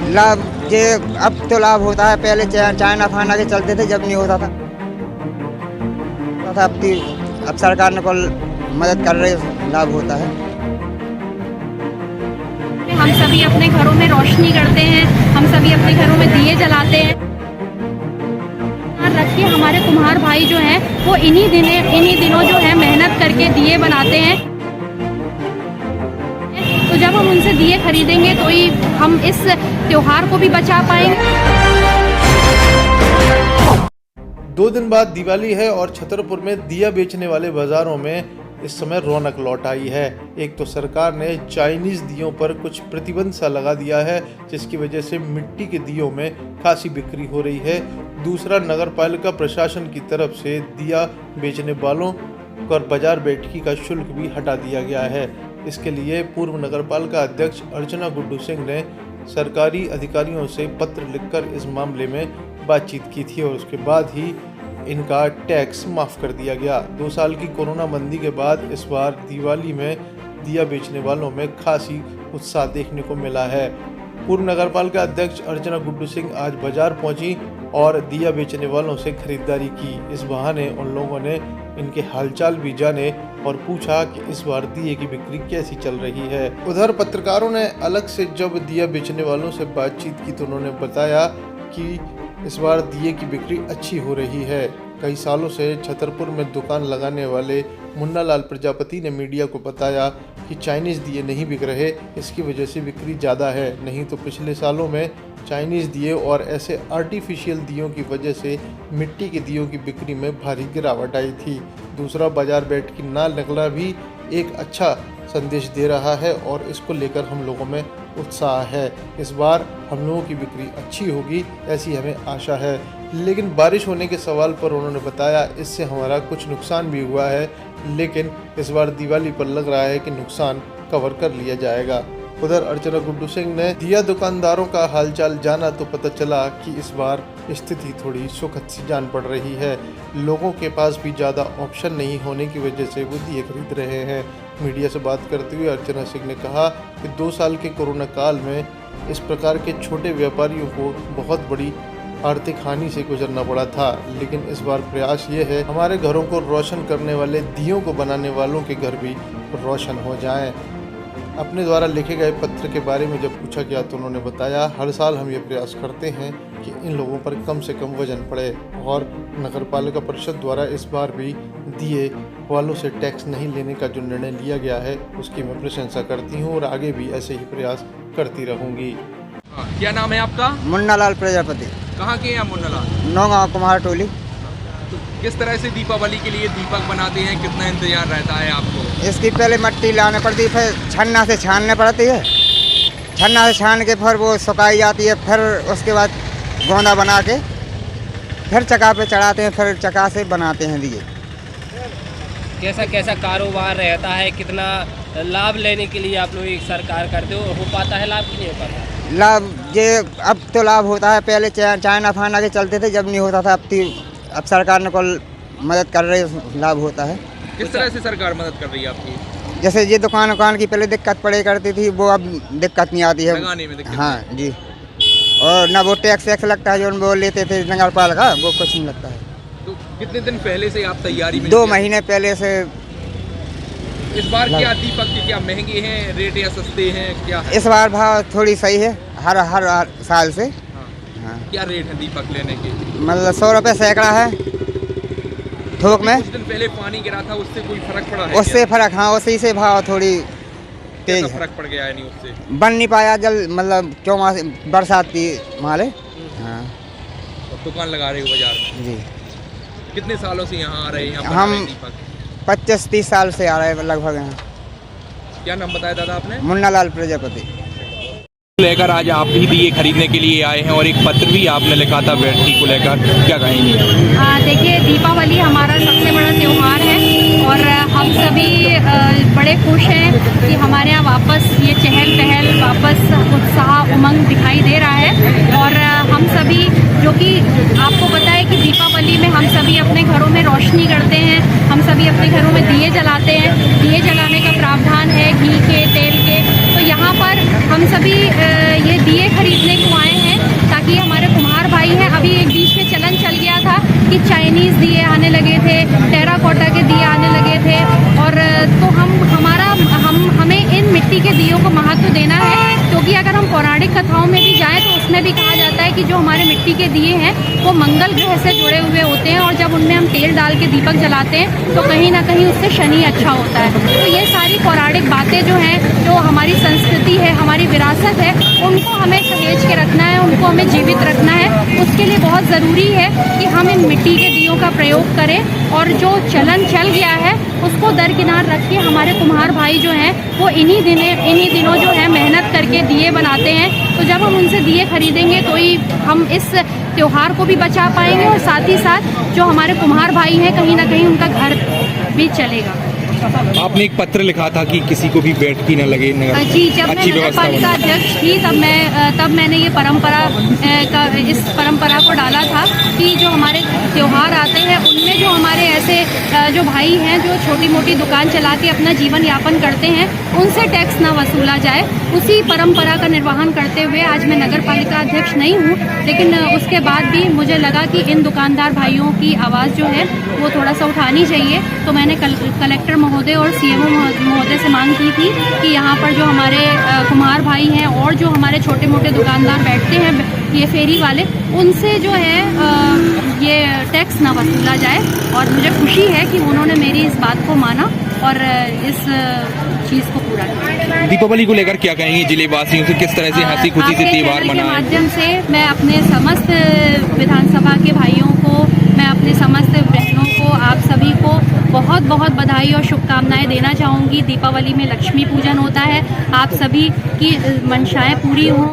लाभ ये अब तो लाभ होता है, पहले चाइना फाना के चलते थे जब नहीं होता था। अब सरकार ने को मदद कर रही, लाभ होता है। हम सभी अपने घरों में रोशनी करते हैं, हम सभी अपने घरों में दिए जलाते हैं। रख के हमारे कुम्हार भाई जो हैं वो इन्हीं दिनों जो है मेहनत करके दिए बनाते हैं। तो जब हम उनसे दिए खरीदेंगे तो ही हम इस त्योहार को भी बचा पाएंगे। 2 दिन बाद दिवाली है और छतरपुर में दिया बेचने वाले बाजारों में इस समय रौनक लौट आई है। एक तो सरकार ने चाइनीज दियों पर कुछ प्रतिबंध सा लगा दिया है, जिसकी वजह से मिट्टी के दियों में खासी बिक्री हो रही है। दूसरा, नगर पालिका प्रशासन की तरफ से दिया बेचने वालों पर बाजार बैठकी का शुल्क भी हटा दिया गया है। इसके लिए पूर्व नगर पालिका अध्यक्ष अर्चना गुड्डू सिंह ने सरकारी अधिकारियों से पत्र लिखकर इस मामले में बातचीत की थी और उसके बाद ही इनका टैक्स माफ़ कर दिया गया। 2 साल की कोरोना बंदी के बाद इस बार दिवाली में दिया बेचने वालों में खासी उत्साह देखने को मिला है। पूर्व नगरपालिका अध्यक्ष अर्चना गुड्डू सिंह आज बाजार पहुंची और दिया बेचने वालों से खरीदारी की। इस बहाने उन लोगों ने इनके हालचाल भी जाने और पूछा कि इस बार दिए की बिक्री कैसी चल रही है। उधर पत्रकारों ने अलग से जब दिया बेचने वालों से बातचीत की तो उन्होंने बताया कि इस बार दिए की बिक्री अच्छी हो रही है। कई सालों से छतरपुर में दुकान लगाने वाले मुन्ना लाल प्रजापति ने मीडिया को बताया कि चाइनीज़ दिए नहीं बिक रहे, इसकी वजह से बिक्री ज़्यादा है। नहीं तो पिछले सालों में चाइनीज़ दिए और ऐसे आर्टिफिशियल दियों की वजह से मिट्टी के दियों की बिक्री में भारी गिरावट आई थी। दूसरा, बाजार बैठकी ना लगना भी एक अच्छा संदेश दे रहा है और इसको लेकर हम लोगों में उत्साह है। इस बार हम लोगों की बिक्री अच्छी होगी, ऐसी हमें आशा है। लेकिन बारिश होने के सवाल पर उन्होंने बताया इससे हमारा कुछ नुकसान भी हुआ है, लेकिन इस बार दिवाली पर लग रहा है कि नुकसान कवर कर लिया जाएगा। उधर अर्चना गुड्डू सिंह ने दिया दुकानदारों का हालचाल जाना तो पता चला कि इस बार स्थिति थोड़ी सुखद सी जान पड़ रही है। लोगों के पास भी ज़्यादा ऑप्शन नहीं होने की वजह से वो दिए खरीद रहे हैं। मीडिया से बात करते हुए अर्चना सिंह ने कहा कि 2 साल के कोरोना काल में इस प्रकार के छोटे व्यापारियों को बहुत बड़ी आर्थिक हानि से गुजरना पड़ा था, लेकिन इस बार प्रयास ये है हमारे घरों को रोशन करने वाले दियों को बनाने वालों के घर भी रोशन हो जाएं। अपने द्वारा लिखे गए पत्र के बारे में जब पूछा गया तो उन्होंने बताया, हर साल हम ये प्रयास करते हैं कि इन लोगों पर कम से कम वजन पड़े और नगर पालिका परिषद द्वारा इस बार भी दिए वालों से टैक्स नहीं लेने का जो निर्णय लिया गया है उसकी मैं प्रशंसा करती हूँ और आगे भी ऐसे ही प्रयास करती रहूँगी। क्या नाम है आपका? मुन्ना लाल प्रजापति। कहाँ के हैं आप मुन्ना लाल? नौगांव कुम्हार टोली। तो किस तरह से दीपावली के लिए दीपक बनाते हैं, कितना इंतजार रहता है आपको? इसकी पहले मिट्टी लाने पड़ती है, फिर छन्ना से छानने पड़ती है, छन्ना से छान के फिर वो सुखाई जाती है, फिर उसके बाद गोंदा बना के फिर चका पे चढ़ाते हैं, फिर चका से बनाते हैं दिए। कैसा कारोबार रहता है, कितना लाभ लेने के लिए आप लोग एक सरकार करते हो पाता है लाभ कि नहीं हो पाता? लाभ ये अब तो लाभ होता है, पहले चाइना फाना के चलते थे जब नहीं होता था। अब सरकार ने को मदद कर रही, लाभ होता है। किस तरह से सरकार मदद कर रही है आपकी? जैसे ये दुकान की पहले दिक्कत पड़े करती थी, वो अब दिक्कत नहीं आती है लगाने में दिक्कत? हाँ जी। और ना वो टैक्स लगता है जो वो लेते थे नगर पालिका, वो कुछ नहीं लगता है। तो कितने दिन पहले से आप तैयारी में? 2 महीने पहले से। इस बार क्या दीपक के क्या महंगे हैं रेट या सस्ते हैं, क्या है? इस बार भाव थोड़ी सही है हर साल से। हाँ। क्या रेट है दीपक लेने के? मतलब 100 रुपये सैकड़ा है थोक में। कुछ दिन पहले पानी गिरा था, उससे कोई फर्क पड़ा है? उससे फर्क, हाँ उसी से भाव थोड़ी तेज है। फर्क पड़ गया है? नहीं उससे बन नहीं पाया जल, मतलब चौमास बरसात की माले। हाँ। और दुकान लगा रहे हो बाजार में? जी। कितने सालों से यहाँ आ रहे हैं? हम 25-30 साल से आ रहे हैं लगभग यहाँ। क्या नाम बताया दादा आपने? मुन्ना लाल प्रजापति। लेकर आज आप भी दिए खरीदने के लिए आए हैं और एक पत्र भी आपने लिखा था बैठकी को लेकर, क्या कहेंगे? देखिए, दीपावली हमारा सबसे बड़ा त्यौहार है और हम सभी बड़े खुश हैं कि हमारे यहाँ वापस ये चहल पहल, वापस उत्साह उमंग दिखाई दे रहा है। और हम सभी, जो कि आपको पता है कि दीपावली में हम सभी अपने घरों में रोशनी करते हैं, हम सभी अपने घरों में दिए जलाते हैं। दिए जलाने का प्रावधान है घी के, तेल के। तो यहाँ पर हम सभी ये दिए खरीदने को आए पौराणिक कथाओं में भी जाएं तो उसमें भी कहा जाता है कि जो हमारे मिट्टी के दिए हैं वो मंगल ग्रह से जुड़े हुए होते हैं और जब उनमें हम तेल डाल के दीपक जलाते हैं तो कहीं ना कहीं उससे शनि अच्छा होता है। तो ये सारी पौराणिक बातें जो हैं, जो हमारी संस्कृति है, हमारी विरासत है, उनको हमें सहेज के रखना है, उनको हमें जीवित रखना है। उसके लिए बहुत ज़रूरी है कि हम इन मिट्टी के दियों का प्रयोग करें और जो चलन चल गया है उसको दरकिनार रख के हमारे कुम्हार भाई जो हैं वो इन्हीं दिनों जो है मेहनत करके दिए बनाते हैं। तो जब हम उनसे दिए खरीदेंगे तो ही हम इस त्यौहार को भी बचा पाएंगे और साथ ही साथ जो हमारे कुम्हार भाई हैं कहीं ना कहीं उनका घर भी चलेगा। आपने एक पत्र लिखा था कि किसी को भी बैठकी न लगे, जी, जब मैं नगर पालिका अध्यक्ष थी तब मैंने ये इस परंपरा को डाला था कि जो हमारे त्यौहार आते हैं उनमें जो हमारे ऐसे जो भाई हैं जो छोटी मोटी दुकान चला के अपना जीवन यापन करते हैं उनसे टैक्स ना वसूला जाए। उसी परंपरा का निर्वहन करते हुए आज मैं नगर पालिका अध्यक्ष नहीं हूँ, लेकिन उसके बाद भी मुझे लगा कि इन दुकानदार भाइयों की आवाज़ जो है वो थोड़ा सा उठानी चाहिए। तो मैंने कलेक्टर महोदय और सीएमओ महोदय से मांग की थी कि यहाँ पर जो हमारे कुम्हार भाई हैं और जो हमारे छोटे मोटे दुकानदार बैठते हैं ये फेरी वाले, उनसे जो है ये टैक्स ना वसूला जाए। और मुझे खुशी है कि उन्होंने मेरी इस बात को माना और इस चीज़ को पूरा किया। दीपावली को लेकर क्या कहेंगे जिले वासियों से, किस तरह से हंसी खुशी से त्यौहार के मनाएं? माध्यम से मैं अपने समस्त विधानसभा के भाइयों को, मैं अपने समस्त बहनों को, आप सभी को बहुत बहुत बधाई और शुभकामनाएं देना चाहूँगी। दीपावली में लक्ष्मी पूजन होता है, आप सभी की मंशाएं पूरी हों।